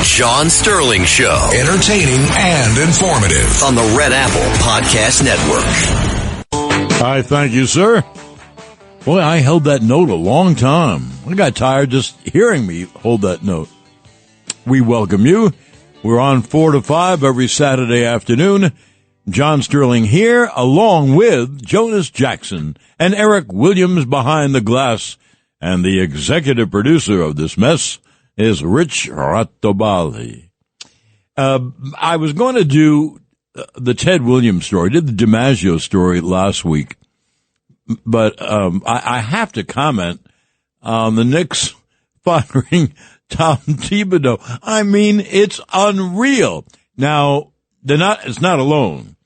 John Sterling Show. Entertaining and informative. On the Red Apple Podcast Network. Hi, thank you, sir. Boy, I held that note a long time. I got tired just hearing me hold that note. We welcome you. We're on 4 to 5 every Saturday afternoon. John Sterling here, along with Jonas Jackson and Eric Williams behind the glass. And the executive producer of this mess is Rich Rattobali. I was going to do the Ted Williams story, did the DiMaggio story last week. But I have to comment on the Knicks firing Tom Thibodeau. I mean, it's unreal. Now, it's not alone.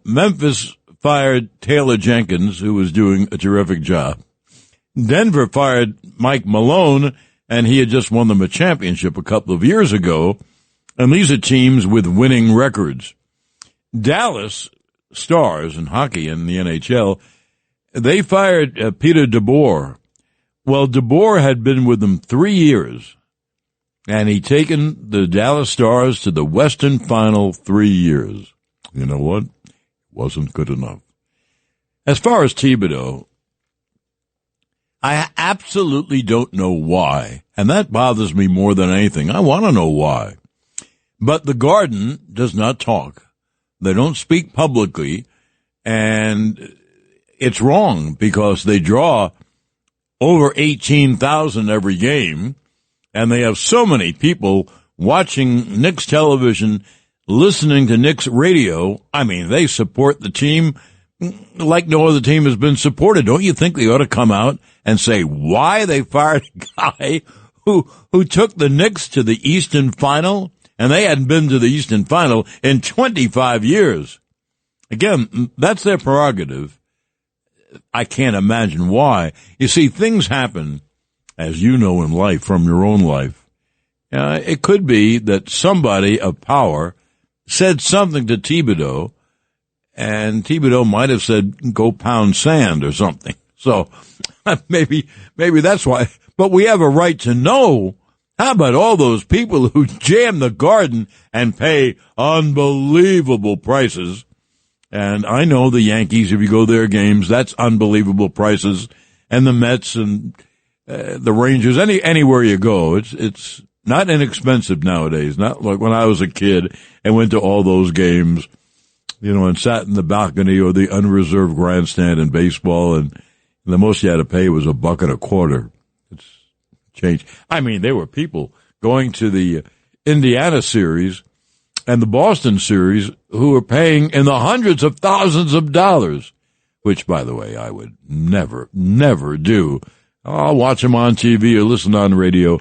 Memphis fired Taylor Jenkins, who was doing a terrific job. Denver fired Mike Malone, and he had just won them a championship a couple of years ago. And these are teams with winning records. Dallas Stars in hockey in the NHL, they fired Peter DeBoer. Well, DeBoer had been with them 3 years, and he'd taken the Dallas Stars to the Western Final 3 years. You know what? Wasn't good enough. As far as Thibodeau, I absolutely don't know why, and that bothers me more than anything. I want to know why. But the Garden does not talk. They don't speak publicly, and it's wrong because they draw over 18,000 every game, and they have so many people watching Knicks television, listening to Knicks radio. I mean, they support the team like no other team has been supported. Don't you think they ought to come out and say why they fired a guy who took the Knicks to the Eastern Final, and they hadn't been to the Eastern Final in 25 years? Again, that's their prerogative. I can't imagine why. You see, things happen, as you know in life, from your own life. It could be that somebody of power said something to Thibodeau, and Thibodeau might have said, go pound sand or something. So maybe that's why. But we have a right to know. How about all those people who jam the Garden and pay unbelievable prices? And I know the Yankees, if you go to their games, that's unbelievable prices. And the Mets and the Rangers, anywhere you go, it's not inexpensive nowadays. Not like when I was a kid and went to all those games, and sat in the balcony or the unreserved grandstand in baseball, and the most you had to pay was $1.25. It's changed. I mean, there were people going to the Indiana series and the Boston series who were paying in the hundreds of thousands of dollars, which, by the way, I would never, never do. I'll watch them on TV or listen on radio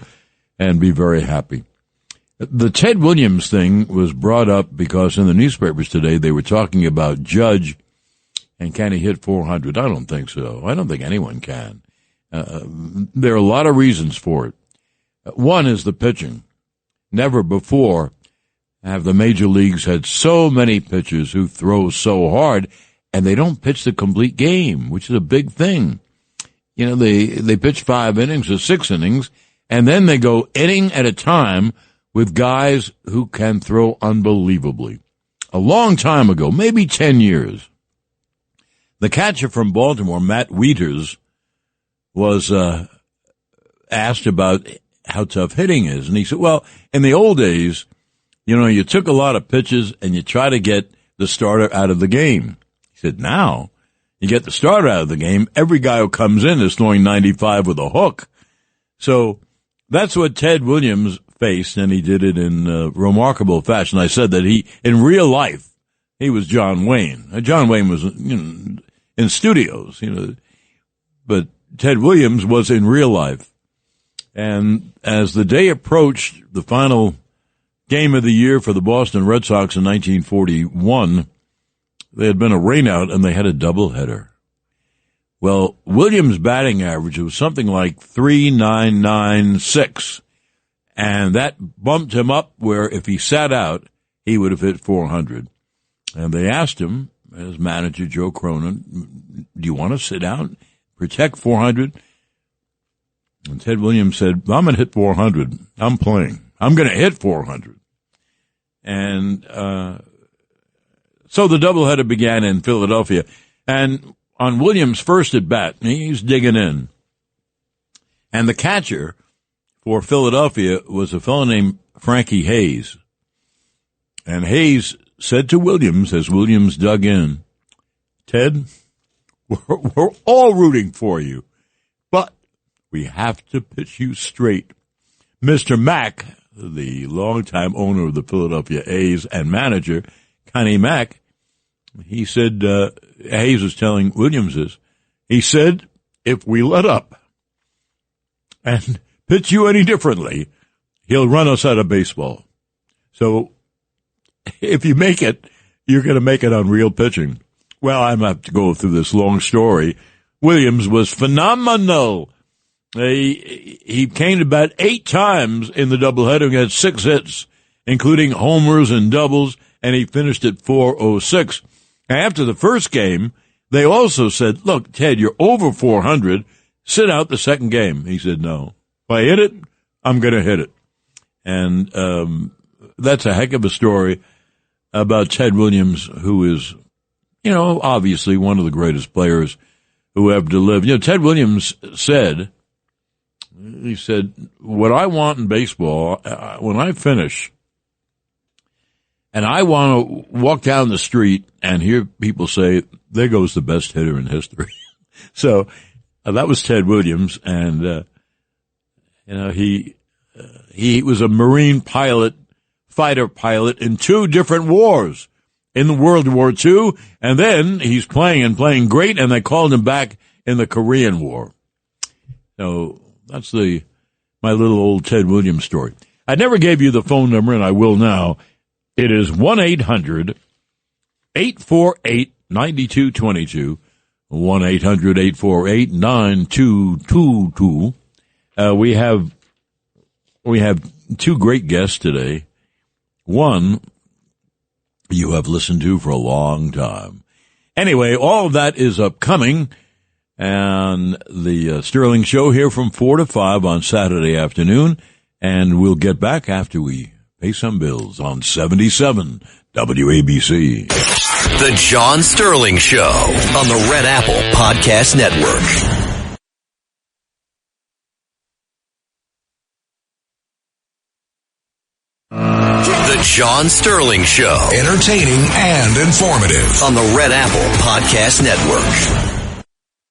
and be very happy. The Ted Williams thing was brought up because in the newspapers today they were talking about Judge and can he hit 400? I don't think so. I don't think anyone can. There are a lot of reasons for it. One is the pitching. Never before have the major leagues had so many pitchers who throw so hard, and they don't pitch the complete game, which is a big thing. They pitch 5 innings or 6 innings, and then they go inning at a time with guys who can throw unbelievably. A long time ago, maybe 10 years, the catcher from Baltimore, Matt Wieters, was asked about how tough hitting is. And he said, well, in the old days, you took a lot of pitches and you try to get the starter out of the game. He said, now you get the starter out of the game, every guy who comes in is throwing 95 with a hook. So that's what Ted Williams faced, and he did it in remarkable fashion. I said that in real life, he was John Wayne. John Wayne was in studios, but Ted Williams was in real life. And as the day approached, the final game of the year for the Boston Red Sox in 1941, there had been a rainout, and they had a doubleheader. Well, Williams' batting average was something like .399.6, and that bumped him up where if he sat out, he would have hit 400. And they asked him, as manager Joe Cronin, do you want to sit out, protect 400? And Ted Williams said, I'm going to hit 400. I'm playing. I'm going to hit 400. And so the doubleheader began in Philadelphia. And on Williams' first at bat, he's digging in. And the catcher for Philadelphia was a fellow named Frankie Hayes. And Hayes said to Williams, as Williams dug in, Ted, we're all rooting for you, but we have to pitch you straight. Mr. Mack, the longtime owner of the Philadelphia A's and manager, Connie Mack, he said, Hayes was telling Williams this, he said, if we let up and pitch you any differently, he'll run us out of baseball. So if you make it, you're going to make it on real pitching. Well, I'm going to have to go through this long story. Williams was phenomenal. He came to bat 8 times in the doubleheader and had 6 hits, including homers and doubles, and he finished at .406. After the first game, they also said, look, Ted, you're over 400. Sit out the second game. He said, no. If I hit it, I'm going to hit it. And that's a heck of a story about Ted Williams, who is, obviously one of the greatest players who ever to live. Ted Williams said, what I want in baseball, when I finish, and I want to walk down the street and hear people say, there goes the best hitter in history. So that was Ted Williams, and he was a Marine pilot, fighter pilot in 2 different wars, in the World War II, and then he's playing great, and they called him back in the Korean War. So that's my little old Ted Williams story. I never gave you the phone number, and I will now. It is 1-800-848-9222, 1-800-848-9222. We have 2 great guests today. One you have listened to for a long time. Anyway, all of that is upcoming, and the Sterling Show here from 4 to 5 on Saturday afternoon, and we'll get back after we pay some bills on 77 WABC. The John Sterling Show on the Red Apple Podcast Network. The John Sterling Show. Entertaining and informative. On the Red Apple Podcast Network.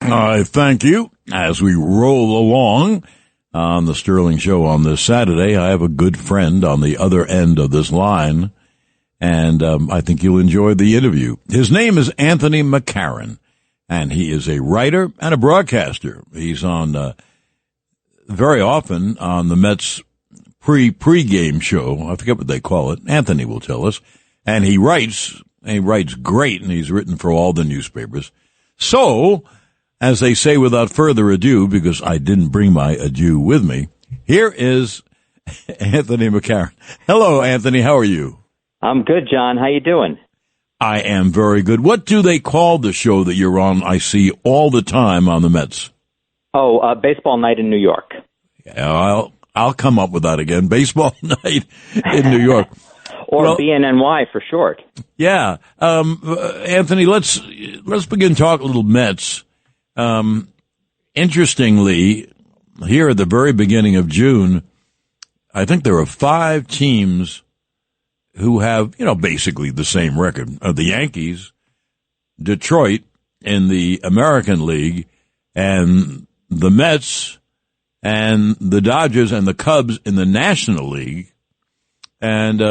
I thank you. As we roll along on the Sterling Show on this Saturday, I have a good friend on the other end of this line, and I think you'll enjoy the interview. His name is Anthony McCarron, and he is a writer and a broadcaster. He's on very often on the Mets pre-game show. I forget what they call it. Anthony will tell us. And he writes great, and he's written for all the newspapers. So, as they say, without further ado, because I didn't bring my adieu with me, here is Anthony McCarron. Hello, Anthony. How are you? I'm good, John. How you doing? I am very good. What do they call the show that you're on, I see all the time on the Mets? Oh, Baseball Night in New York. Yeah, I'll come up with that again. Baseball Night in New York. Or BNNY for short. Yeah. Anthony, let's begin talking a little Mets. Interestingly, here at the very beginning of June, I think there are 5 teams who have, basically the same record. The Yankees, Detroit in the American League, and the Mets, and the Dodgers and the Cubs in the National League. And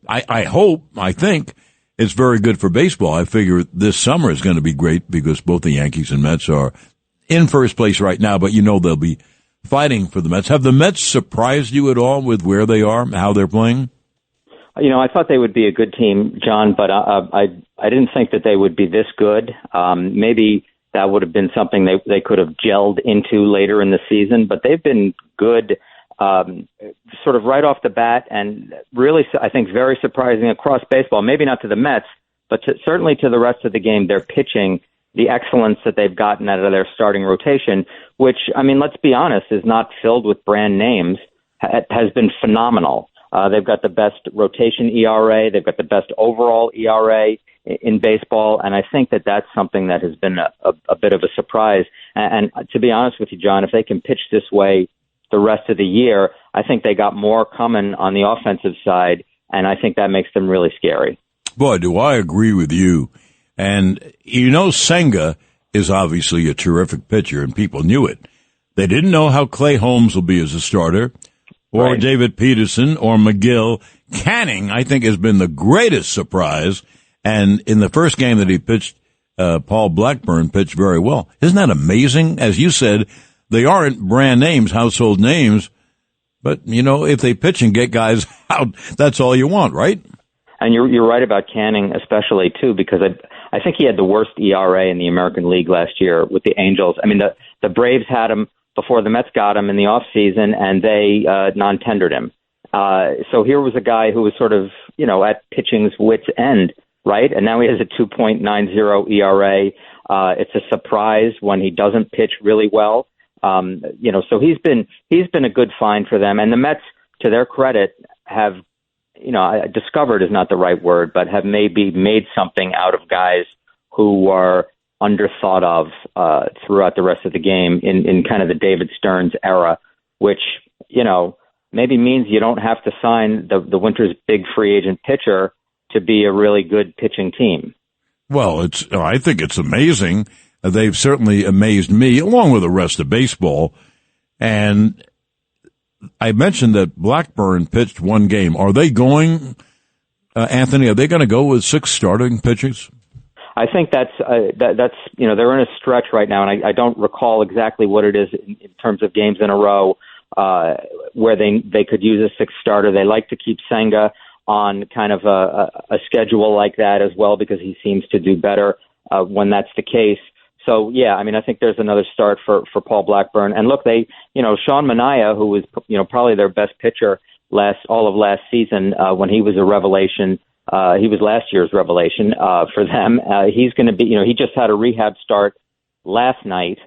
I think it's very good for baseball. I figure this summer is going to be great because both the Yankees and Mets are in first place right now, but they'll be fighting for the Mets. Have the Mets surprised you at all with where they are, how they're playing? I thought they would be a good team, John, but I didn't think that they would be this good. Maybe that would have been something they could have gelled into later in the season, but they've been good sort of right off the bat, and really, I think, very surprising across baseball. Maybe not to the Mets, but certainly to the rest of the game. They're pitching, the excellence that they've gotten out of their starting rotation, which, let's be honest, is not filled with brand names. has been phenomenal. They've got the best rotation ERA. They've got the best overall ERA in baseball, and I think that that's something that has been a bit of a surprise. And to be honest with you, John, if they can pitch this way the rest of the year, I think they got more coming on the offensive side, and I think that makes them really scary. Boy, do I agree with you. And, Senga is obviously a terrific pitcher, and people knew it. They didn't know how Clay Holmes will be as a starter, or Right. David Peterson, or McGill. Canning, I think, has been the greatest surprise. And in the first game that he pitched, Paul Blackburn pitched very well. Isn't that amazing? As you said, they aren't brand names, household names, but, if they pitch and get guys out, that's all you want, right? And you're right about Canning especially, too, because I think he had the worst ERA in the American League last year with the Angels. I mean, the Braves had him before the Mets got him in the offseason, and they non-tendered him. So here was a guy who was sort of, at pitching's wit's end, right? And now he has a 2.90 ERA. It's a surprise when he doesn't pitch really well. So he's been a good find for them. And the Mets, to their credit, have, discovered is not the right word, but have maybe made something out of guys who are underthought of throughout the rest of the game in kind of the David Stearns era, which, maybe means you don't have to sign the winter's big free agent pitcher to be a really good pitching team. Well, I think it's amazing. They've certainly amazed me, along with the rest of baseball. And I mentioned that Blackburn pitched one game. Are they going, Anthony, are they going to go with 6 starting pitchers? I think that's they're in a stretch right now, and I don't recall exactly what it is in terms of games in a row where they could use a 6th starter. They like to keep Senga on kind of a schedule like that as well, because he seems to do better when that's the case. So, yeah, I mean, I think there's another start for Paul Blackburn. And look, Sean Manaea, who was, probably their best pitcher all of last season when he was a revelation. He was last year's revelation for them. He's going to be, he just had a rehab start last night.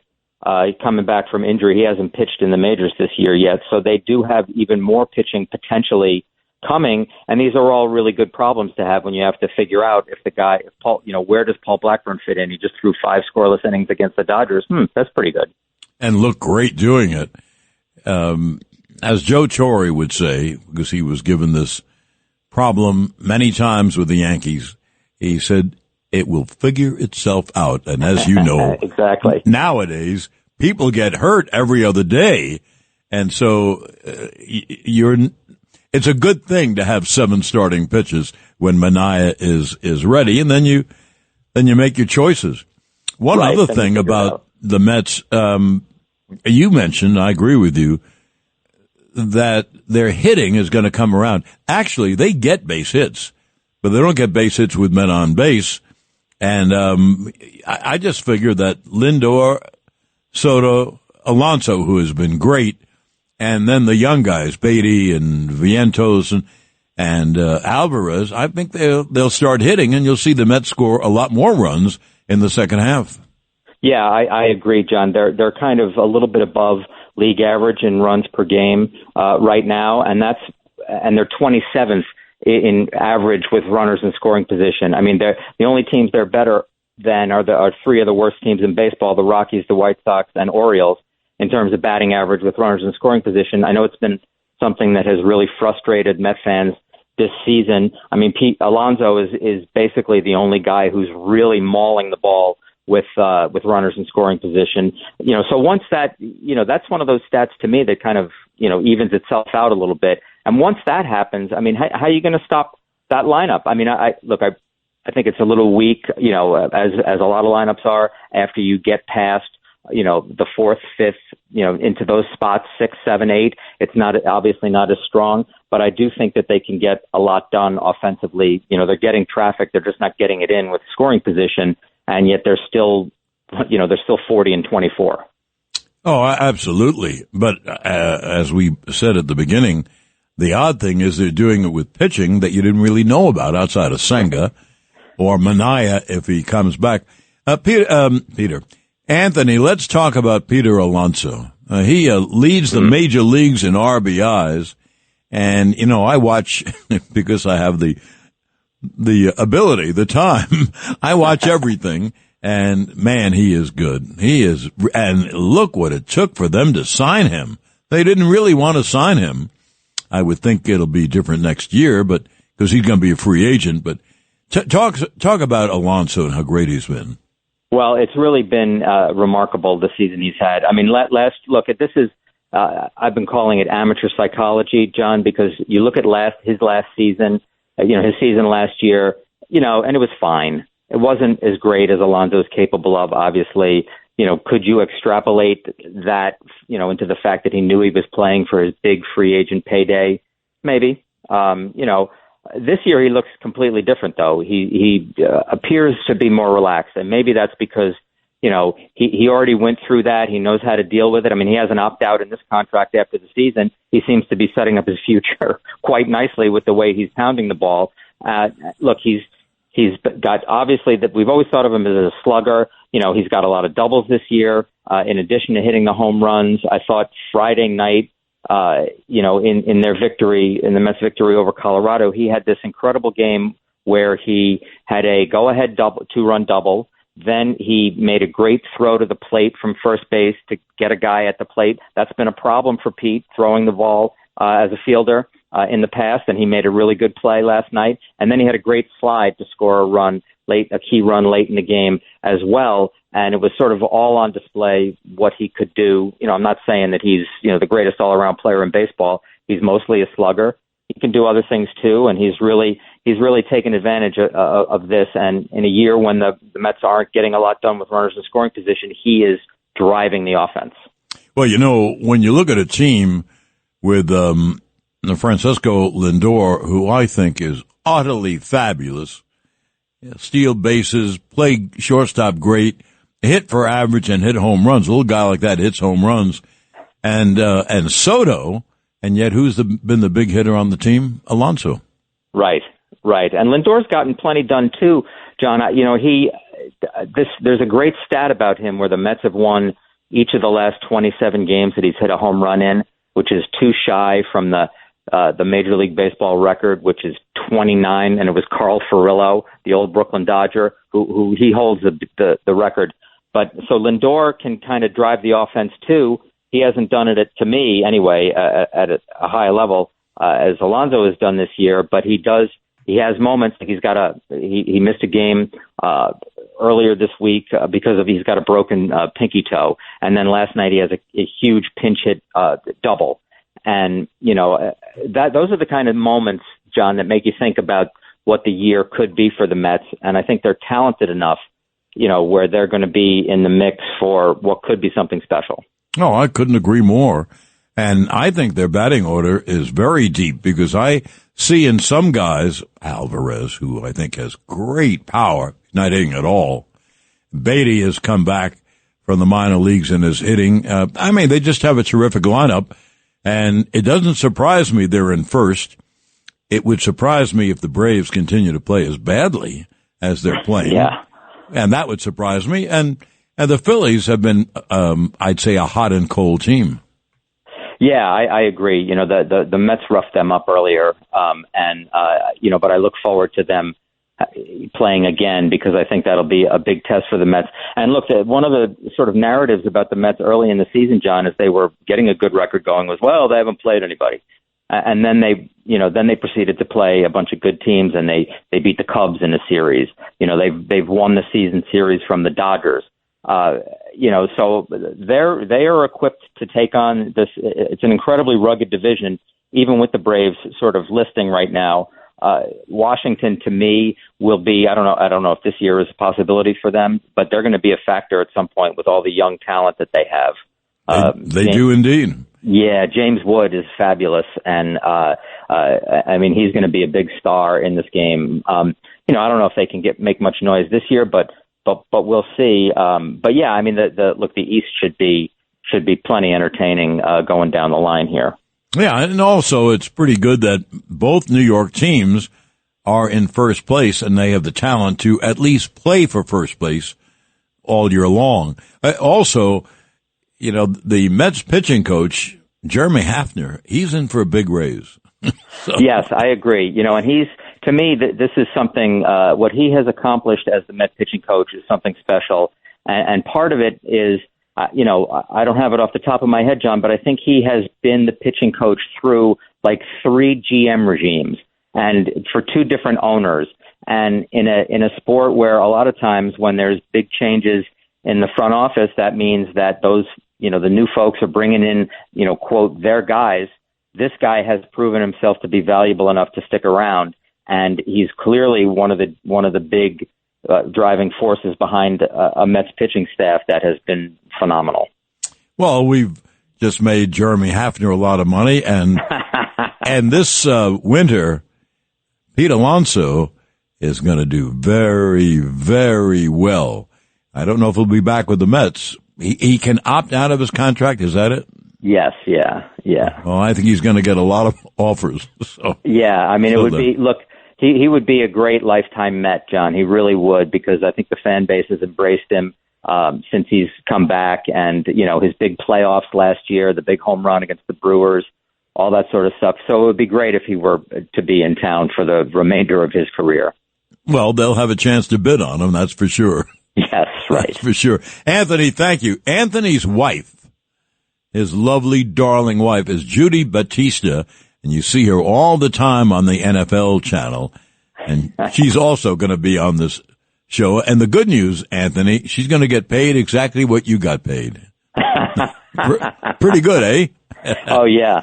He's coming back from injury. He hasn't pitched in the majors this year yet. So they do have even more pitching potentially coming, and these are all really good problems to have when you have to figure out if Paul, where does Paul Blackburn fit in? He just threw 5 scoreless innings against the Dodgers. That's pretty good. And looked great doing it. As Joe Torre would say, because he was given this problem many times with the Yankees, he said, it will figure itself out. And as you know, exactly. Nowadays, people get hurt every other day. And so it's a good thing to have 7 starting pitches when Manaea is ready, and then you make your choices. One right, other thing about the Mets, you mentioned, I agree with you, that their hitting is going to come around. Actually, they get base hits, but they don't get base hits with men on base. And I just figure that Lindor, Soto, Alonso, who has been great, and then the young guys, Beatty and Vientos and Alvarez, I think they'll start hitting, and you'll see the Mets score a lot more runs in the second half. Yeah, I agree, John. They're kind of a little bit above league average in runs per game right now, and they're 27th in average with runners in scoring position. I mean, the only teams they're better than are 3 of the worst teams in baseball: the Rockies, the White Sox, and Orioles, in terms of batting average with runners in scoring position. I know it's been something that has really frustrated Met fans this season. I mean, Pete Alonso is basically the only guy who's really mauling the ball with runners in scoring position. So once that, that's one of those stats to me that kind of, evens itself out a little bit. And once that happens, I mean, how are you going to stop that lineup? I mean, I think it's a little weak, as a lot of lineups are after you get past, the 4th, 5th, into those spots, 6, 7, 8. It's obviously not as strong, but I do think that they can get a lot done offensively. They're getting traffic. They're just not getting it in with scoring position. And yet they're still 40 and 24. Oh, absolutely. But as we said at the beginning, the odd thing is they're doing it with pitching that you didn't really know about outside of Senga or Manaea if he comes back. Peter, Anthony, let's talk about Peter Alonso. He leads the major leagues in RBIs. And, I watch, because I have the ability, the time, I watch everything. And, man, he is good. And look what it took for them to sign him. They didn't really want to sign him. I would think it'll be different next year, but because he's going to be a free agent. But talk about Alonso and how great he's been. Well, it's really been remarkable the season he's had. I mean, this is I've been calling it amateur psychology, John, because you look at his last season, his season last year, and it was fine. It wasn't as great as Alonso's capable of, obviously. Could you extrapolate that, into the fact that he knew he was playing for his big free agent payday? Maybe. This year he looks completely different, though. He appears to be more relaxed, and maybe that's because, he already went through that. He knows how to deal with it. I mean, he has an opt-out in this contract after the season. He seems to be setting up his future quite nicely with the way he's pounding the ball. Look, he's got, obviously, that we've always thought of him as a slugger. He's got a lot of doubles this year, in addition to hitting the home runs. I thought Friday night, in their victory, in the Mets' victory over Colorado, he had this incredible game where he had a go-ahead two-run double. Then he made a great throw to the plate from first base to get a guy at the plate. That's been a problem for Pete, throwing the ball as a fielder in the past, and he made a really good play last night. And then he had a great slide to score a key run late in the game as well. And it was sort of all on display what he could do. I'm not saying that he's, the greatest all-around player in baseball. He's mostly a slugger. He can do other things too, and he's really taken advantage of this. And in a year when the Mets aren't getting a lot done with runners in scoring position, he is driving the offense. Well, when you look at a team with Francisco Lindor, who I think is utterly fabulous, steal bases, play shortstop great, hit for average and hit home runs. A little guy like that hits home runs. And Soto, and yet who's been the big hitter on the team? Alonso. Right. And Lindor's gotten plenty done too, John. There's a great stat about him where the Mets have won each of the last 27 games that he's hit a home run in, which is too shy from the Major League Baseball record, which is 29, and it was Carl Furillo, the old Brooklyn Dodger, who he holds the record. But so Lindor can kind of drive the offense too. He hasn't done it, to me anyway, at a high level as Alonso has done this year. But he does. He has moments like he missed a game earlier this week because he's got a broken pinky toe, and then last night he has a huge pinch hit double. And those are the kind of moments, John, that make you think about what the year could be for the Mets. And I think they're talented enough, where they're going to be in the mix for what could be something special. Oh, I couldn't agree more. And I think their batting order is very deep because I see in some guys, Alvarez, who I think has great power, not hitting at all. Beatty has come back from the minor leagues and is hitting. They just have a terrific lineup. And it doesn't surprise me they're in first. It would surprise me if the Braves continue to play as badly as they're playing. Yeah. And that would surprise me. And the Phillies have been, I'd say, a hot and cold team. Yeah, I agree. The Mets roughed them up earlier. But I look forward to them playing again because I think that'll be a big test for the Mets. And look, one of the sort of narratives about the Mets early in the season, John, as they were getting a good record going was, well, they haven't played anybody. And then they proceeded to play a bunch of good teams and they beat the Cubs in a series. They've won the season series from the Dodgers. So they are equipped to take on this. It's an incredibly rugged division, even with the Braves sort of listing right now. Washington, to me, will be, I don't know if this year is a possibility for them, but they're going to be a factor at some point with all the young talent that they have. They do indeed. Yeah, James Wood is fabulous, and he's going to be a big star in this game. I don't know if they can make much noise this year, but we'll see. But yeah, the East should be plenty entertaining going down the line here. Yeah, and also it's pretty good that both New York teams are in first place, and they have the talent to at least play for first place all year long. Also, the Mets pitching coach, Jeremy Hafner, he's in for a big raise. So. Yes, I agree. And to me, this is something, what he has accomplished as the Mets pitching coach is something special. And part of it is, I don't have it off the top of my head, John, but I think he has been the pitching coach through like 3 GM regimes and for 2 different owners. And in a sport where a lot of times when there's big changes in the front office, that means that those, the new folks are bringing in, quote, their guys. This guy has proven himself to be valuable enough to stick around, and he's clearly one of the big driving forces behind a Mets pitching staff that has been phenomenal. Well, we've just made Jeremy Hafner a lot of money, and and this winter, Pete Alonso is going to do very, very well. I don't know if he'll be back with the Mets. He can opt out of his contract. Is that it? Yes. Yeah. Well, I think he's going to get a lot of offers. So. Yeah. I mean, it would be, look, he would be a great lifetime Met, John. He really would, because I think the fan base has embraced him since he's come back, and, his big playoffs last year, the big home run against the Brewers, all that sort of stuff. So it would be great if he were to be in town for the remainder of his career. Well, they'll have a chance to bid on him, that's for sure. Yes, right. That's for sure. Anthony, thank you. Anthony's wife, his lovely, darling wife, is Judy Batista, and you see her all the time on the NFL channel, and she's also going to be on this show. And the good news, Anthony, she's going to get paid exactly what you got paid. Pretty good, eh? Oh, yeah.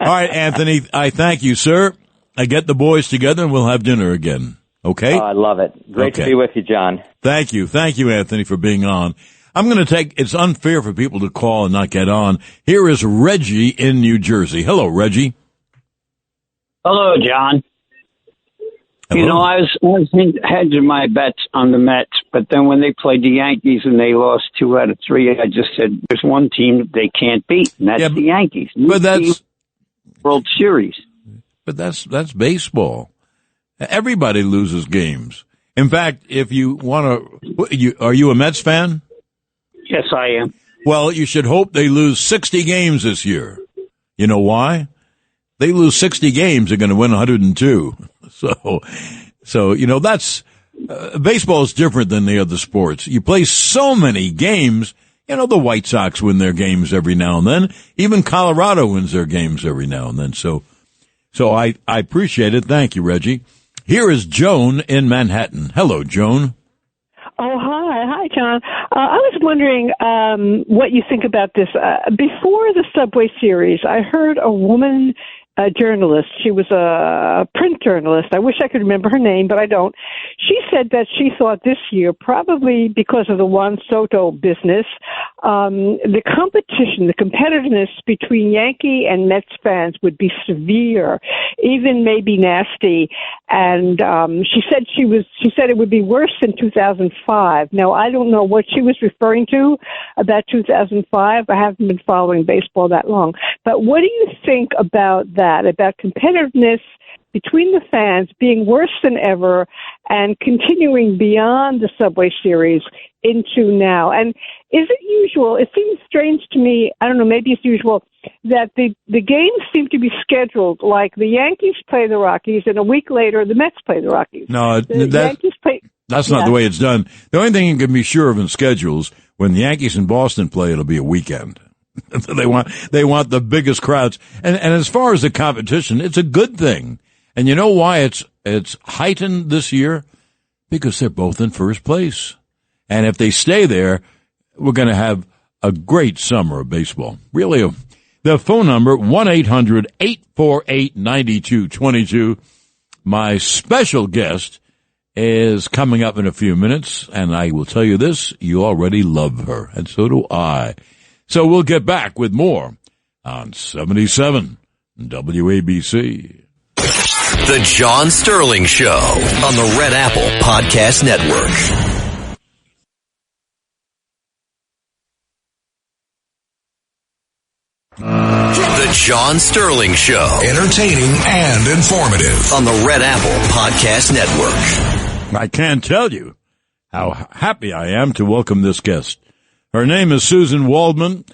All right, Anthony, I thank you, sir. I get the boys together and we'll have dinner again. Okay? Oh, I love it. Great to be with you, John. Thank you. Thank you, Anthony, for being on. I'm going to it's unfair for people to call and not get on. Here is Reggie in New Jersey. Hello, Reggie. Hello, John. Hello. I was hedging my bets on the Mets, but then when they played the Yankees and they lost 2 out of 3, I just said, there's one team that they can't beat, and that's the Yankees. But that's World Series. But that's baseball. Everybody loses games. In fact, if you want to, are you a Mets fan? Yes, I am. Well, you should hope they lose 60 games this year. You know why? They lose 60 games, they're going to win 102. So that's baseball is different than the other sports. You play so many games. The White Sox win their games every now and then. Even Colorado wins their games every now and then. So I appreciate it. Thank you, Reggie. Here is Joan in Manhattan. Hello, Joan. Oh, hi, John. I was wondering what you think about this. Before the Subway series, I heard a woman journalist. She was a print journalist. I wish I could remember her name, but I don't. She said that she thought this year, probably because of the Juan Soto business, the competition, the competitiveness between Yankee and Mets fans would be severe, even maybe nasty. And she said it would be worse than 2005. Now, I don't know what she was referring to about 2005. I haven't been following baseball that long. But what do you think about that, about competitiveness between the fans being worse than ever and continuing beyond the Subway series into now? And is it usual? It seems strange to me, I don't know, maybe it's usual, that the games seem to be scheduled like the Yankees play the Rockies and a week later the Mets play the Rockies. No, that's not the way it's done. The only thing you can be sure of in schedules, when the Yankees and Boston play, it'll be a weekend. They want the biggest crowds. And as far as the competition, it's a good thing. And you know why it's heightened this year? Because they're both in first place. And if they stay there, we're going to have a great summer of baseball. Really. The phone number, 1-800-848-9222. My special guest is coming up in a few minutes, and I will tell you this, you already love her, and so do I. So we'll get back with more on 77 WABC. The John Sterling Show on the Red Apple Podcast Network. The John Sterling Show. Entertaining and informative. On the Red Apple Podcast Network. I can't tell you how happy I am to welcome this guest. Her name is Susan Waldman.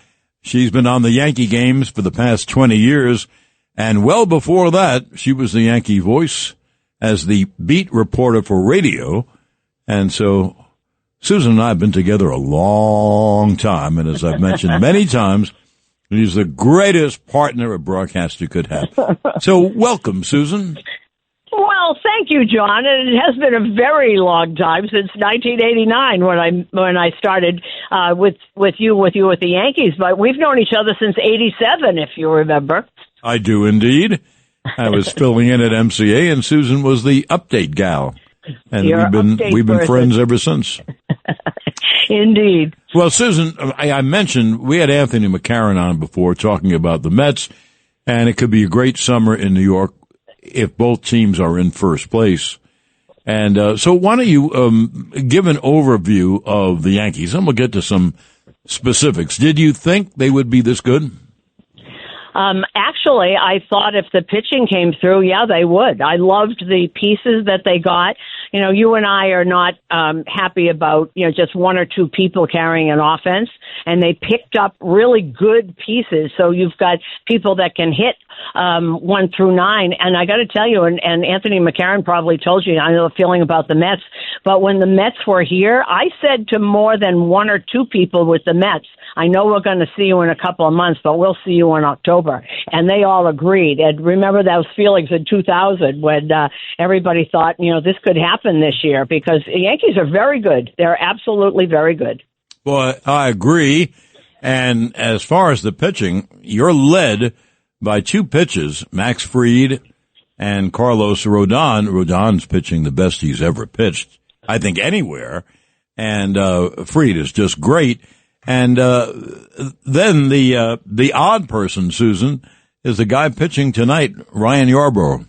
She's been on the Yankee games for the past 20 years. And well before that, she was the Yankee voice as the beat reporter for radio. And so Susan and I have been together a long time. And as I've mentioned many times, she's the greatest partner a broadcaster could have. So welcome, Susan. Well, thank you, John. And it has been a very long time, since 1989 when I started with you with the Yankees. But we've known each other since '87, if you remember. I do indeed. I was filling in at MCA, and Susan was the update gal, and we've been friends ever since. Indeed. Well, Susan, I mentioned we had Anthony McCarron on before talking about the Mets, and it could be a great summer in New York if both teams are in first place. And so why don't you give an overview of the Yankees, and we'll get to some specifics. Did you think they would be this good? Actually, I thought if the pitching came through, yeah, they would. I loved the pieces that they got. You know, you and I are not happy about, just one or two people carrying an offense, and they picked up really good pieces. So you've got people that can hit 1 through 9. And I got to tell you, and Anthony McCarron probably told you, I know the feeling about the Mets, but when the Mets were here, I said to more than one or two people with the Mets, I know we're going to see you in a couple of months, but we'll see you in October. And they all agreed. And remember those feelings in 2000 when everybody thought, this could happen this year, because the Yankees are very good. They're absolutely very good. Well, I agree. And as far as the pitching, you're led by two pitches, Max Fried and Carlos Rodon. Rodon's pitching the best he's ever pitched, I think, anywhere. And Fried is just great. And then the odd person, Susan, is the guy pitching tonight, Ryan Yarbrough.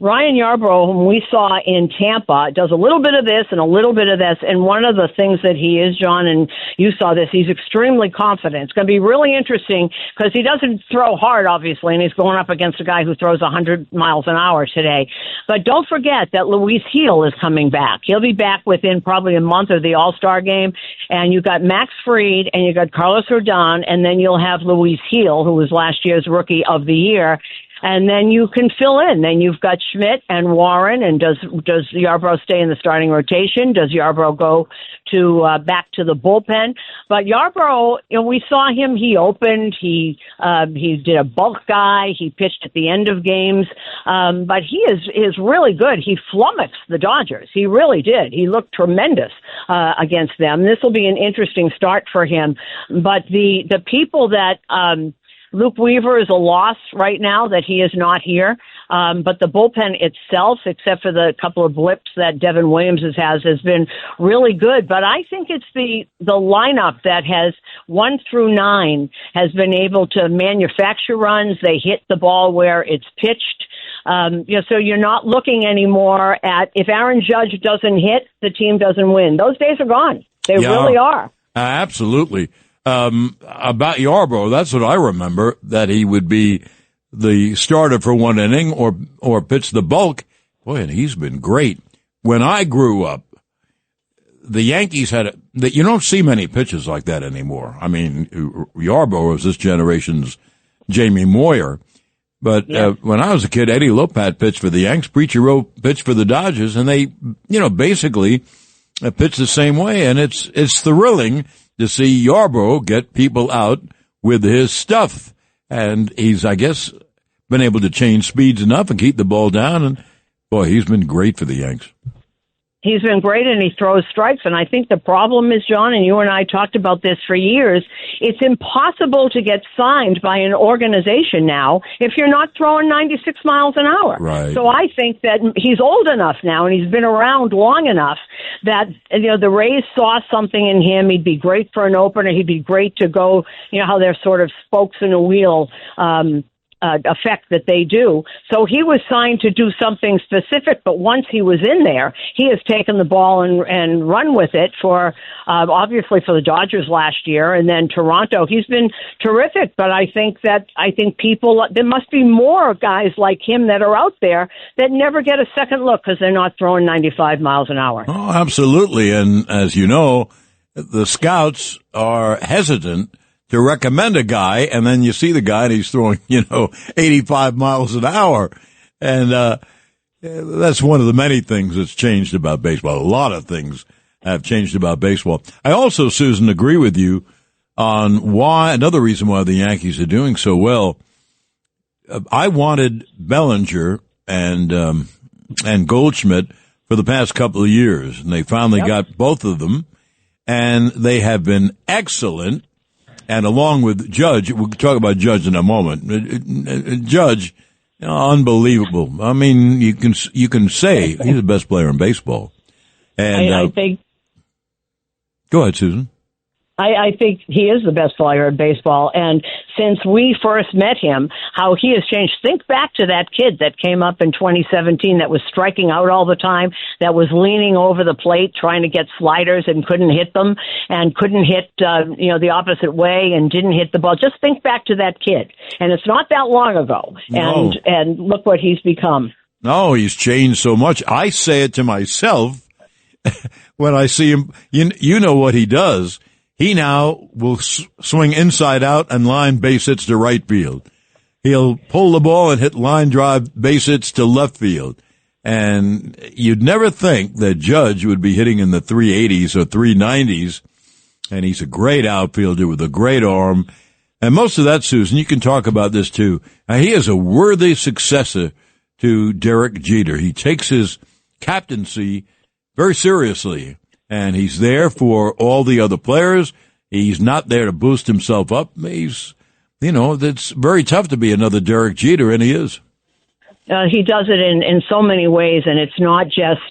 Ryan Yarbrough, whom we saw in Tampa, does a little bit of this and a little bit of this. And one of the things that he is, John, and you saw this, he's extremely confident. It's going to be really interesting because he doesn't throw hard, obviously, and he's going up against a guy who throws 100 miles an hour today. But don't forget that Luis Gil is coming back. He'll be back within probably a month of the All-Star game. And you've got Max Fried and you've got Carlos Rodon, and then you'll have Luis Gil, who was last year's Rookie of the Year. And then you can fill in. Then you've got Schmidt and Warren. And does Yarbrough stay in the starting rotation? Does Yarbrough go to back to the bullpen? But Yarbrough, we saw him. He opened. He did a bulk guy. He pitched at the end of games. But he is really good. He flummoxed the Dodgers. He really did. He looked tremendous against them. This will be an interesting start for him. But the people that Luke Weaver is a loss right now that he is not here. But the bullpen itself, except for the couple of blips that Devin Williams has been really good. But I think it's the lineup that has 1 through 9 has been able to manufacture runs. They hit the ball where it's pitched. So you're not looking anymore at if Aaron Judge doesn't hit, the team doesn't win. Those days are gone. They really are. Absolutely. About Yarbrough, that's what I remember, that he would be the starter for one inning or pitch the bulk. Boy, and he's been great. When I grew up, the Yankees you don't see many pitches like that anymore. I mean, Yarbrough was this generation's Jamie Moyer. But when I was a kid, Eddie Lopat pitched for the Yanks, Preacher Rowe pitched for the Dodgers, and they, basically pitched the same way. And it's thrilling to see Yarbrough get people out with his stuff. And he's, I guess, been able to change speeds enough and keep the ball down. And, boy, he's been great for the Yanks. He's been great, and he throws strikes. And I think the problem is, John, and you and I talked about this for years, it's impossible to get signed by an organization now if you're not throwing 96 miles an hour. Right. So I think that he's old enough now, and he's been around long enough that, the Rays saw something in him. He'd be great for an opener. He'd be great to go, how they're sort of spokes in a wheel, effect that they do. So he was signed to do something specific, but once he was in there, he has taken the ball and run with it for, obviously for the Dodgers last year, and then Toronto. He's been terrific, but I think people, there must be more guys like him that are out there that never get a second look because they're not throwing 95 miles an hour. Oh, absolutely. And as you know, the scouts are hesitant to recommend a guy, and then you see the guy and he's throwing, 85 miles an hour. And that's one of the many things that's changed about baseball. A lot of things have changed about baseball. I also, Susan, agree with you on another reason why the Yankees are doing so well. I wanted Bellinger and Goldschmidt for the past couple of years, and they finally got both of them, and they have been excellent. And along with Judge, we'll talk about Judge in a moment. Judge, unbelievable. I mean, you can say he's the best player in baseball. And I think. Go ahead, Susan. I think he is the best player in baseball. And since we first met him, how he has changed. Think back to that kid that came up in 2017 that was striking out all the time, that was leaning over the plate trying to get sliders and couldn't hit them, and couldn't hit, the opposite way and didn't hit the ball. Just think back to that kid. And it's not that long ago. No. And look what he's become. No, he's changed so much. I say it to myself when I see him. You know what he does. He now will swing inside out and line base hits to right field. He'll pull the ball and hit line drive base hits to left field. And you'd never think that Judge would be hitting in the 380s or 390s. And he's a great outfielder with a great arm. And most of that, Susan, you can talk about this too. Now, he is a worthy successor to Derek Jeter. He takes his captaincy very seriously. And he's there for all the other players. He's not there to boost himself up. It's very tough to be another Derek Jeter, and he is. He does it in so many ways, and it's not just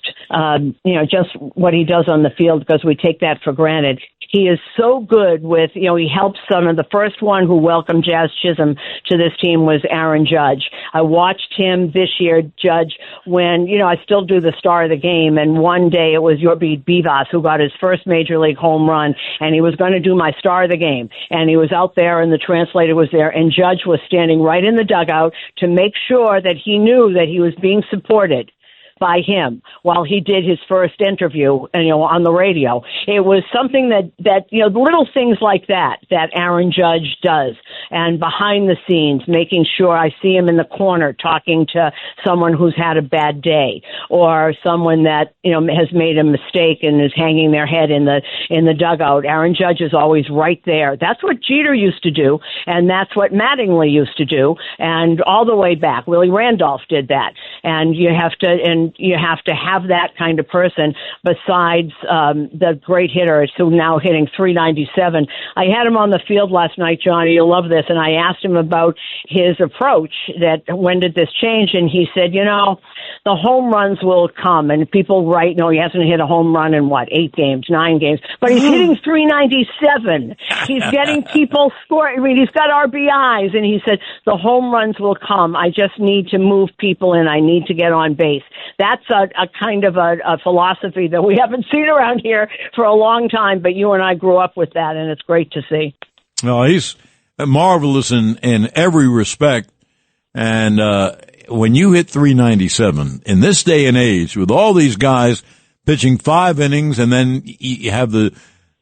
what he does on the field, because we take that for granted. He is so good with, he helps some of the first one who welcomed Jazz Chisholm to this team was Aaron Judge. I watched him this year, Judge, when, I still do the star of the game, and one day it was Yorbi Bivas who got his first major league home run, and he was going to do my star of the game. And he was out there, and the translator was there, and Judge was standing right in the dugout to make sure that he knew that he was being supported by him while he did his first interview, on the radio. It was something that little things like that Aaron Judge does, and behind the scenes, making sure I see him in the corner talking to someone who's had a bad day, or someone that, has made a mistake and is hanging their head in the dugout. Aaron Judge is always right there. That's what Jeter used to do, and that's what Mattingly used to do, and all the way back. Willie Randolph did that. And you have to have that kind of person besides the great hitter who's now hitting 397. I had him on the field last night, Johnny. You'll love this. And I asked him about his approach, that when did this change? And he said, the home runs will come. And people write, no, he hasn't hit a home run in 8 games, 9 games. But he's hitting 397. He's getting people scoring. I mean, he's got RBIs. And he said, the home runs will come. I just need to move people in. I need to get on base. That's a kind of a philosophy that we haven't seen around here for a long time, but you and I grew up with that, and it's great to see. No, he's marvelous in every respect. And when you hit 397 in this day and age, with all these guys pitching 5 innings, and then you have the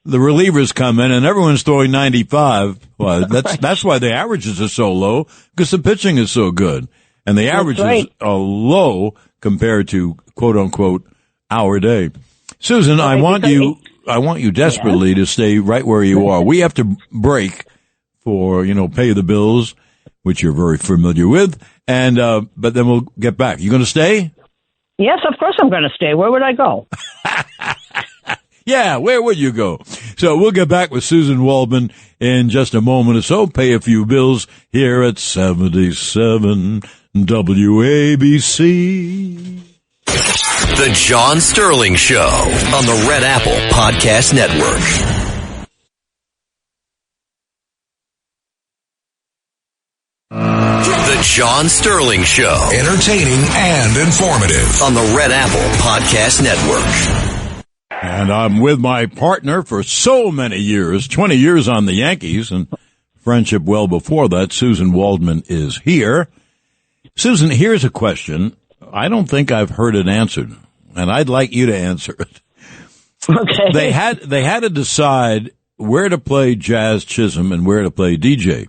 relievers come in, and everyone's throwing 95. Well, that's why the averages are so low, because the pitching is so good. And the averages are low compared to quote unquote our day. Susan, I want you desperately to stay right where you are. We have to break for, pay the bills, which you're very familiar with. And, but then we'll get back. You going to stay? Yes, of course I'm going to stay. Where would I go? Yeah, where would you go? So we'll get back with Susan Waldman in just a moment or so. Pay a few bills here at 77 WABC. The John Sterling Show on the Red Apple Podcast Network. The John Sterling Show. Entertaining and informative. On the Red Apple Podcast Network. And I'm with my partner for so many years, 20 years on the Yankees, and friendship well before that. Susan Waldman is here. Susan, here's a question. I don't think I've heard it answered, and I'd like you to answer it. Okay. They had to decide where to play Jazz Chisholm and where to play DJ.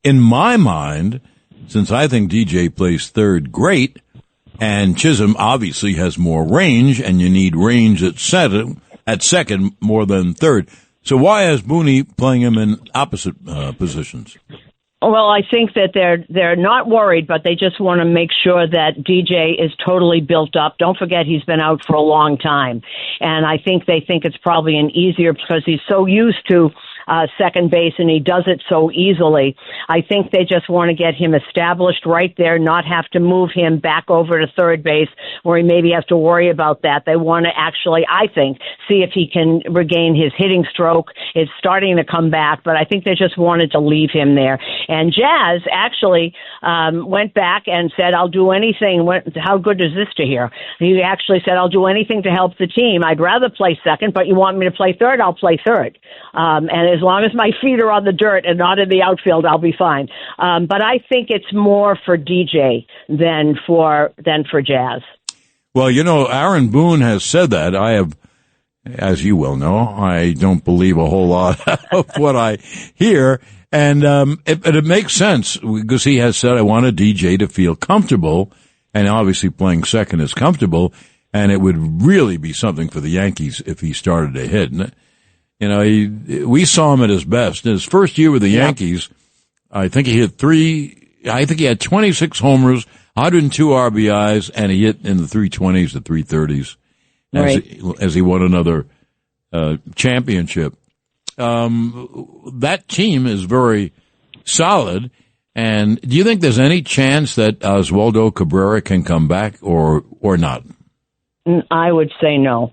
In my mind, since I think DJ plays third great, and Chisholm obviously has more range, and you need range at second more than third. So why is Booney playing him in opposite positions? Well, I think that they're not worried, but they just want to make sure that DJ is totally built up. Don't forget he's been out for a long time. And I think they think it's probably an easier because he's so used to second base and he does it so easily. I think they just want to get him established right there, not have to move him back over to third base where he maybe has to worry about that. They want to actually, I think, see if he can regain his hitting stroke. It's starting to come back, but I think they just wanted to leave him there. And Jazz actually went back and said, I'll do anything. How good is this to hear? He actually said, I'll do anything to help the team. I'd rather play second, but you want me to play third? I'll play third. And as long as my feet are on the dirt and not in the outfield, I'll be fine. But I think it's more for DJ than for Jazz. Well, Aaron Boone has said that. I have, as you well know, I don't believe a whole lot of what I hear. And it makes sense because he has said, I want a DJ to feel comfortable. And obviously playing second is comfortable. And it would really be something for the Yankees if he started to hit. And, we saw him at his best. In his first year with the Yankees, I think he had 26 homers, 102 RBIs, and he hit in the 320s to 330s as he won another championship. That team is very solid. And do you think there's any chance that Oswaldo Cabrera can come back or not? I would say no.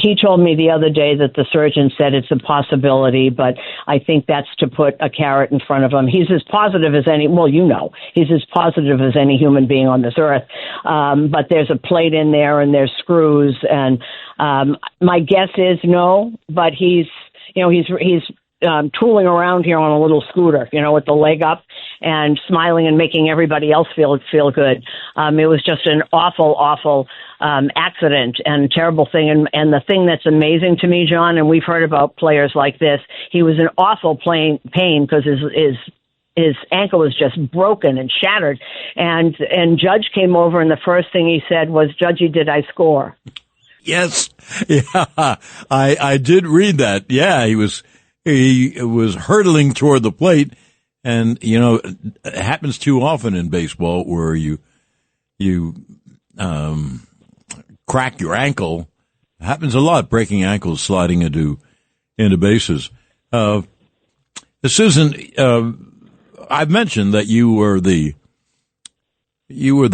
He told me the other day that the surgeon said it's a possibility, but I think that's to put a carrot in front of him. He's as positive as he's as positive as any human being on this earth. But there's a plate in there and there's screws, and my guess is no, but he's tooling around here on a little scooter, with the leg up and smiling and making everybody else feel good. It was just an awful accident and a terrible thing. And the thing that's amazing to me, John, and we've heard about players like this, he was in awful pain because his ankle was just broken and shattered. And Judge came over, and the first thing he said was, "Judgy, did I score?" Yes. Yeah. I did read that. Yeah. He was hurtling toward the plate. And, it happens too often in baseball where you crack your ankle. It happens a lot, breaking ankles, sliding into bases. Susan, I've mentioned that you were the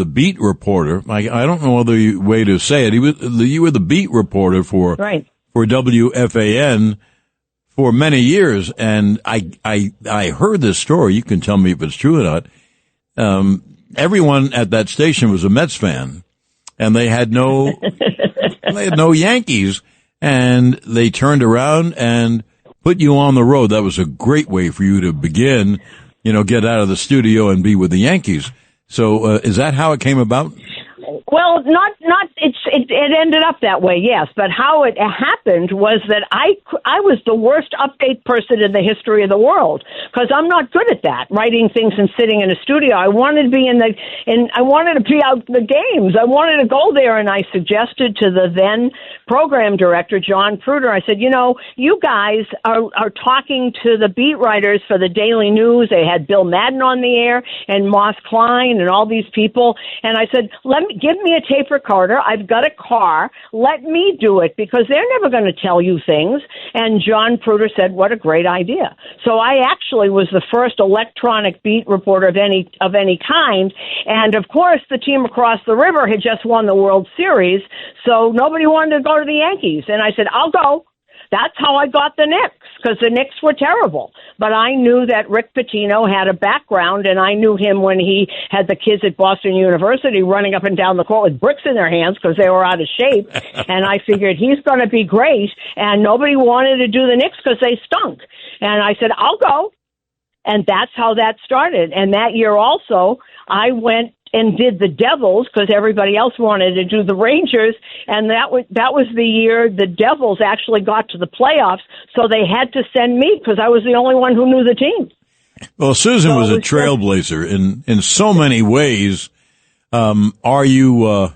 beat reporter. I don't know other way to say it. You were the beat reporter for WFAN for many years, and I heard this story. You can tell me if it's true or not. Everyone at that station was a Mets fan, and they had no Yankees, and they turned around and put you on the road. That was a great way for you to begin, get out of the studio and be with the Yankees. So, is that how it came about? Well, it ended up that way, yes. But how it happened was that I was the worst update person in the history of the world because I'm not good at that, writing things and sitting in a studio. I wanted to be I wanted to be out the games. I wanted to go there, and I suggested to the then program director, John Pruder, I said, you guys are talking to the beat writers for the Daily News. They had Bill Madden on the air and Moss Klein and all these people. And I said, give me a tape recorder. I've got a car. Let me do it because they're never going to tell you things. And John Pruder said, what a great idea. So I actually was the first electronic beat reporter of any kind. And of course, the team across the river had just won the World Series. So nobody wanted to go to the Yankees. And I said, I'll go. That's how I got the Knicks, because the Knicks were terrible. But I knew that Rick Pitino had a background, and I knew him when he had the kids at Boston University running up and down the court with bricks in their hands because they were out of shape. And I figured he's going to be great, and nobody wanted to do the Knicks because they stunk. And I said, I'll go. And that's how that started. And that year also, I went and did the Devils because everybody else wanted to do the Rangers, and that was the year the Devils actually got to the playoffs, so they had to send me because I was the only one who knew the team. Well, Susan was a trailblazer in so many ways. Are you,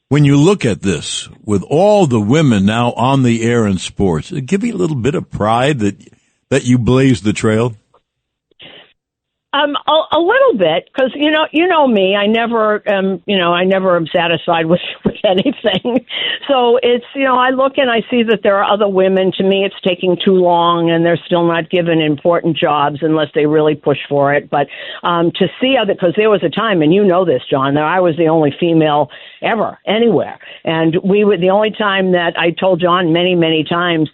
when you look at this, with all the women now on the air in sports, it give you a little bit of pride that you blazed the trail? A little bit, because you know me. I never am satisfied with anything. So it's I look and I see that there are other women. To me, it's taking too long, and they're still not given important jobs unless they really push for it. But to see other, because there was a time, and you know this, John, that I was the only female ever anywhere, and we were the only time that I told John many times.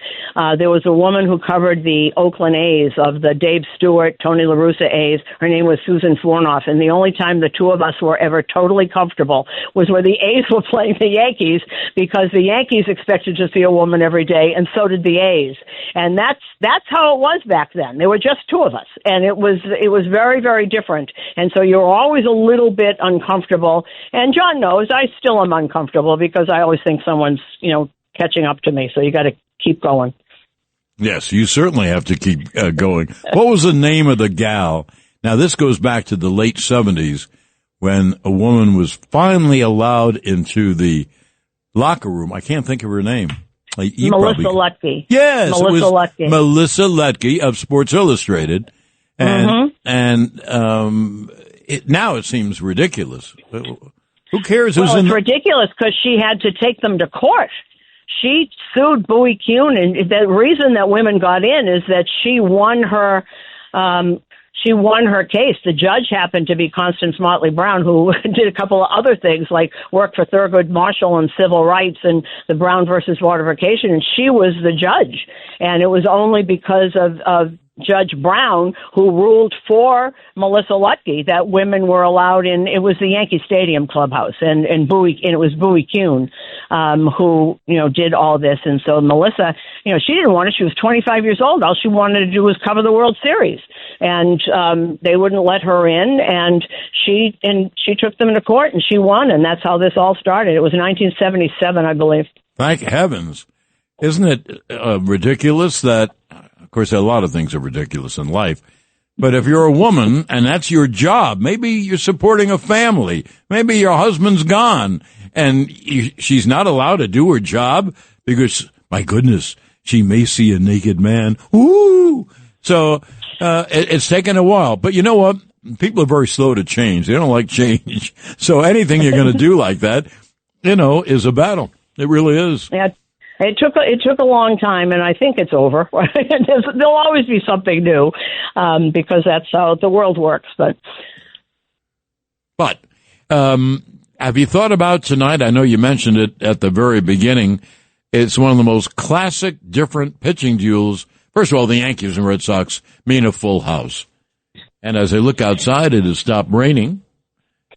There was a woman who covered the Oakland A's of the Dave Stewart, Tony La Russa A's. Her name was Susan Fornoff, and the only time the two of us were ever totally comfortable was where the A's were playing the Yankees, because the Yankees expected to see a woman every day, and so did the A's. And that's how it was back then. There were just two of us, and it was very, very different. And so you're always a little bit uncomfortable. And John knows I still am uncomfortable because I always think someone's catching up to me. So you got to keep going. Yes, you certainly have to keep going. What was the name of the gal? Now, this goes back to the late 70s when a woman was finally allowed into the locker room. I can't think of her name. Melissa Lutke. Yes, Melissa Lutke. Melissa Lutke of Sports Illustrated. And, now it seems ridiculous. Who cares? Well, it's ridiculous because she had to take them to court. She sued Bowie Kuhn, and the reason that women got in is that she won her case. The judge happened to be Constance Motley Brown, who did a couple of other things, like work for Thurgood Marshall and civil rights and the Brown versus Waterification, and she was the judge. And it was only because of Judge Brown, who ruled for Melissa Lutke, that women were allowed in. It was the Yankee Stadium clubhouse, and it was Bowie Kuhn who did all this. And so Melissa, she didn't want it. She was 25 years old. All she wanted to do was cover the World Series, and they wouldn't let her in. And she took them to court, and she won. And that's how this all started. It was 1977, I believe. Thank heavens! Isn't it ridiculous that? Of course, a lot of things are ridiculous in life. But if you're a woman and that's your job, maybe you're supporting a family, maybe your husband's gone, and she's not allowed to do her job because, my goodness, she may see a naked man. Ooh! So it's taken a while. But you know what? People are very slow to change. They don't like change. So anything you're going to do like that, is a battle. It really is. Yeah. It took a long time, and I think it's over. There'll always be something new because that's how the world works. But have you thought about tonight? I know you mentioned it at the very beginning. It's one of the most classic, different pitching duels. First of all, the Yankees and Red Sox mean a full house. And as I look outside, it has stopped raining,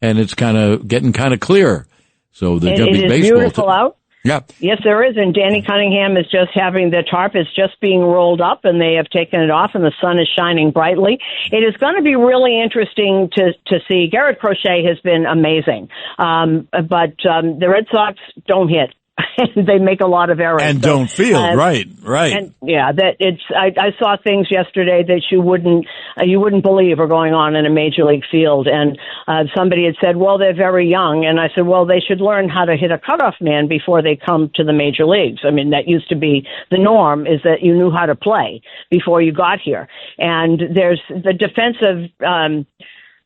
and it's getting kind of clear. So there's going to be baseball. Beautiful out. Yeah. Yes, there is. And Danny Cunningham is just having the tarp is just being rolled up, and they have taken it off, and the sun is shining brightly. It is going to be really interesting to see. Garrett Crochet has been amazing. But the Red Sox don't hit. They make a lot of errors and don't feel right. And I saw things yesterday that you wouldn't believe are going on in a major league field. And somebody had said, well, they're very young, and I said, well, they should learn how to hit a cutoff man before they come to the major leagues. I mean, that used to be the norm, is that you knew how to play before you got here. And there's the defensive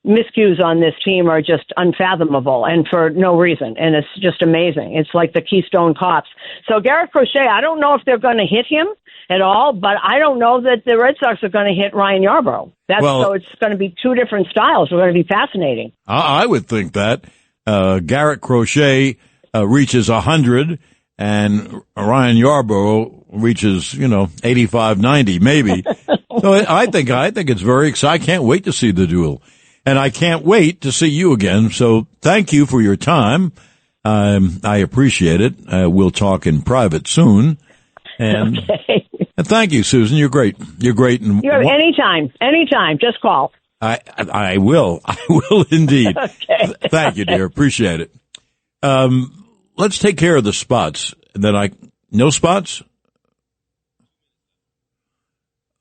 miscues on this team are just unfathomable, and for no reason. And it's just amazing. It's like the Keystone Cops. So Garrett Crochet, I don't know if they're going to hit him at all, but I don't know that the Red Sox are going to hit Ryan Yarbrough. So it's going to be two different styles. It's going to be fascinating. I would think that Garrett Crochet reaches 100 and Ryan Yarbrough reaches, 85, 90, maybe. So I think it's very exciting. I can't wait to see the duel. And I can't wait to see you again. So thank you for your time. I appreciate it. We'll talk in private soon. And okay. And thank you, Susan. You're great. You're great. And you have anytime. Just call. I will. I will indeed. Okay. Thank you, dear. Appreciate it. Let's take care of the spots. No spots?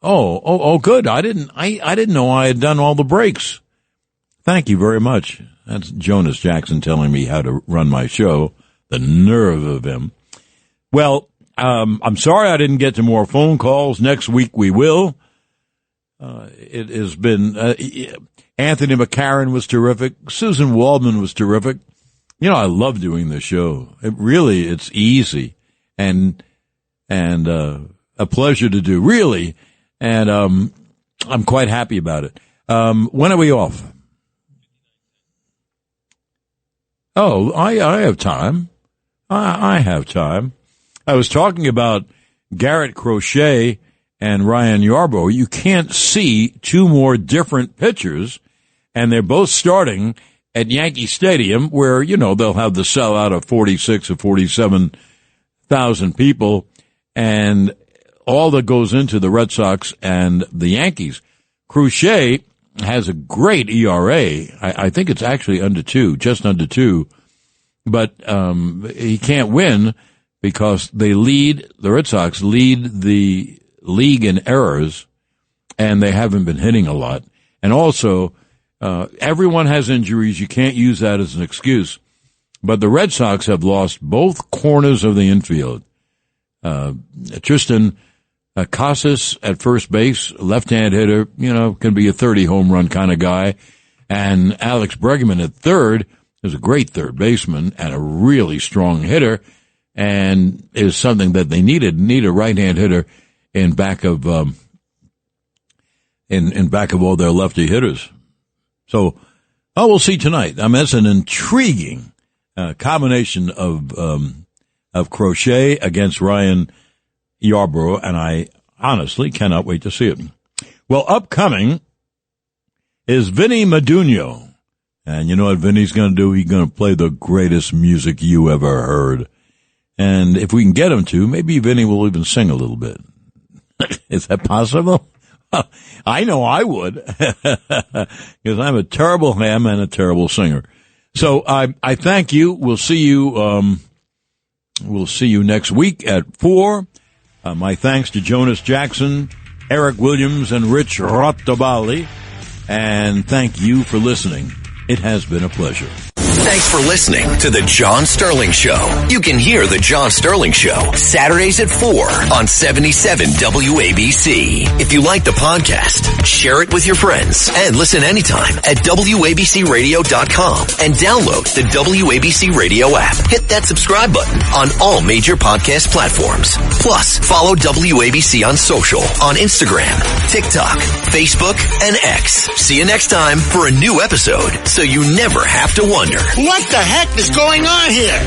Oh, good. I didn't know I had done all the breaks. Thank you very much. That's Jonas Jackson telling me how to run my show. The nerve of him. Well, I'm sorry I didn't get to more phone calls. Next week we will. It has been, Anthony McCarron was terrific. Susan Waldman was terrific. I love doing the show. It's easy and a pleasure to do, really. And, I'm quite happy about it. When are we off? Oh, I have time. I have time. I was talking about Garrett Crochet and Ryan Yarbrough. You can't see two more different pitchers, and they're both starting at Yankee Stadium, where, they'll have the sellout of 46 or 47,000 people, and all that goes into the Red Sox and the Yankees. Crochet has a great ERA. I think it's actually just under 2, but he can't win because the Red Sox lead the league in errors, and they haven't been hitting a lot. And also, everyone has injuries. You can't use that as an excuse. But the Red Sox have lost both corners of the infield. Tristan Casas at first base, left-hand hitter, can be a 30 home run kind of guy. And Alex Bregman at third is a great third baseman and a really strong hitter, and is something that they need a right-hand hitter in back of in back of all their lefty hitters. So, we'll see tonight. That's an intriguing combination of Crochet against Ryan Yarbrough, and I honestly cannot wait to see it. Well, upcoming is Vinny Madunio. And you know what Vinny's going to do? He's going to play the greatest music you ever heard. And if we can get him to, maybe Vinny will even sing a little bit. Is that possible? I know I would, because I'm a terrible ham and a terrible singer. So I thank you. We'll see you next week at 4. My thanks to Jonas Jackson, Eric Williams, and Rich Rottabali. And thank you for listening. It has been a pleasure. Thanks for listening to The John Sterling Show. You can hear The John Sterling Show Saturdays at 4 on 77 WABC. If you like the podcast, share it with your friends and listen anytime at WABCRadio.com and download the WABC Radio app. Hit that subscribe button on all major podcast platforms. Plus, follow WABC on social on Instagram, TikTok, Facebook, and X. See you next time for a new episode so you never have to wonder. What the heck is going on here?